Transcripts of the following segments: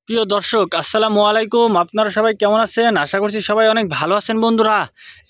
প্রিয় দর্শক আসসালামু আলাইকুম। আপনারা সবাই কেমন আছেন? আশা করছি সবাই অনেক ভালো আছেন বন্ধুরা।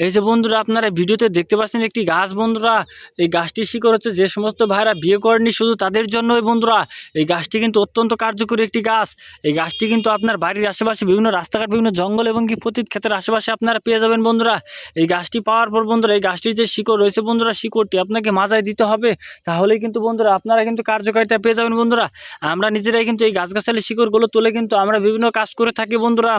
এই যে বন্ধুরা আপনারা ভিডিওতে দেখতে পাচ্ছেন একটি গাছ বন্ধুরা। এই গাছটির শিকড় হচ্ছে যে সমস্ত ভাইরা বিয়ে করেননি শুধু তাদের জন্যই বন্ধুরা। এই গাছটি কিন্তু অত্যন্ত কার্যকরী একটি গাছ। এই গাছটি কিন্তু আপনার বাড়ির আশেপাশে বিভিন্ন রাস্তাঘাট, বিভিন্ন জঙ্গল এবং কি পতিত ক্ষেতের আশেপাশে আপনারা পেয়ে যাবেন বন্ধুরা। এই গাছটি পাওয়ার পর বন্ধুরা এই গাছটির যে শিকড় রয়েছে বন্ধুরা, শিকড়টি আপনাকে মাজায় দিতে হবে। তাহলেই কিন্তু বন্ধুরা আপনারা কিন্তু কার্যকারিতা পেয়ে যাবেন বন্ধুরা। আমরা নিজেরাই কিন্তু এই গাছগাছালি শিকড়গুলো তুলে কিন্তু আমরা বিভিন্ন কাজ করে থাকি বন্ধুরা।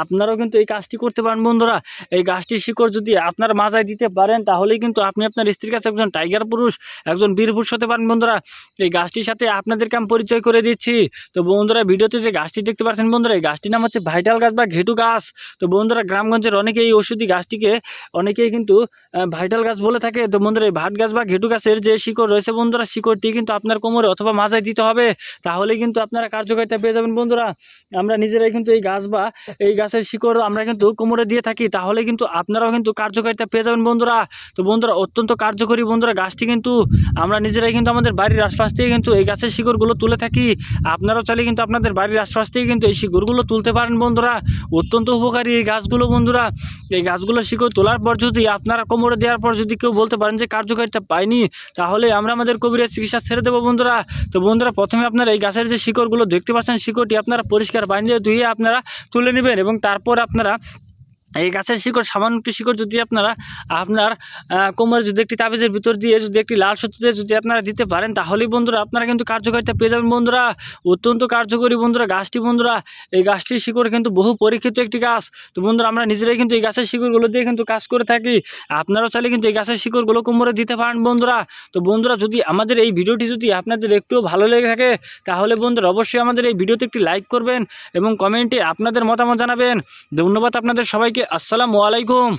আপনারাও কিন্তু এই কাজটি করতে পারেন বন্ধুরা। এই গাছটির শিকড় যদি আপনার মাজায় দিতে পারেন তাহলেই কিন্তু আপনি আপনার স্ত্রীর কাছে একজন টাইগার পুরুষ, একজন বীর পুরুষ হতে পারেন বন্ধুরা। এই গাছটির সাথে আপনাদেরকে আমি পরিচয় করে দিচ্ছি। তো বন্ধুরা ভিডিওতে যে গাছটি দেখতে পাচ্ছেন বন্ধুরা, এই গাছটির নাম হচ্ছে ভাইটাল গাছ বা ঘেটু গাছ। তো বন্ধুরা গ্রামগঞ্জের অনেকেই এই ওষুধি গাছটিকে অনেকেই কিন্তু ভাইটাল গাছ বলে থাকে। তো বন্ধুরা এই ভাট গাছ বা ঘেটু গাছের যে শিকড় রয়েছে বন্ধুরা, শিকড়টি কিন্তু আপনার কোমরে অথবা মাজায় দিতে হবে। তাহলেই কিন্তু আপনারা কার্যকারিতা পেয়ে যাবেন বন্ধুরা। আমরা নিজেরাই কিন্তু এই গাছ বা এই গাছের শিকড় আমরা কিন্তু কোমরে দিয়ে থাকি, তাহলে কিন্তু আপনারাও কিন্তু কার্যকারিতা পেয়ে যাবেন বন্ধুরা। তো বন্ধুরা অত্যন্ত কার্যকরী বন্ধুরা গাছটি, কিন্তু আমরা নিজেরাই কিন্তু আমাদের বাড়ির আশপাশ থেকে কিন্তু এই গাছের শিকড়গুলো তুলে থাকি। আপনারাও চাইলে কিন্তু আপনাদের বাড়ির আশপাশ থেকে কিন্তু এই শিকড়গুলো তুলতে পারেন বন্ধুরা। অত্যন্ত উপকারী এই গাছগুলো বন্ধুরা। এই গাছগুলো শিকড় তোলার পর যদি আপনারা কোমরে দেওয়ার পর যদি কেউ বলতে পারেন যে কার্যকারিতা পাইনি, তাহলে আমরা আমাদের কবিরাজ চিকিৎসা ছেড়ে দেবো বন্ধুরা। তো বন্ধুরা প্রথমে আপনারা এই গাছের যে শিকড়গুলো দেখতে পাচ্ছেন, শিকড়টি আপনারা পরিষ্কার পানি দিয়ে ধুয়ে আপনারা তুলে নেবেন এবং তারপর আপনারা এই গাছের শিকড় সামান্য একটু শিকড় যদি আপনারা আপনার কোমরে যদি একটি তাবিজের ভিতর দিয়ে যদি একটি লাল সুতো দিয়ে যদি আপনারা দিতে পারেন, তাহলেই বন্ধুরা আপনারা কিন্তু কার্যকারিতা পেয়ে যাবেন বন্ধুরা। অত্যন্ত কার্যকরী বন্ধুরা গাছটি বন্ধুরা। এই গাছটির শিকড় কিন্তু বহু পরীক্ষিত একটি গাছ। তো বন্ধুরা আমরা নিজেরাই কিন্তু এই গাছের শিকড়গুলো দিয়ে কিন্তু কাজ করে থাকি। আপনারাও চাইলে কিন্তু এই গাছের শিকড়গুলো কোমরে দিতে পারেন বন্ধুরা। তো বন্ধুরা যদি আমাদের এই ভিডিওটি যদি আপনাদের একটু ভালো লেগে থাকে, তাহলে বন্ধুরা অবশ্যই আমাদের এই ভিডিওতে একটি লাইক করবেন এবং কমেন্টে আপনাদের মতামত জানাবেন। ধন্যবাদ আপনাদের সবাইকে। আসসালামু আলাইকুম।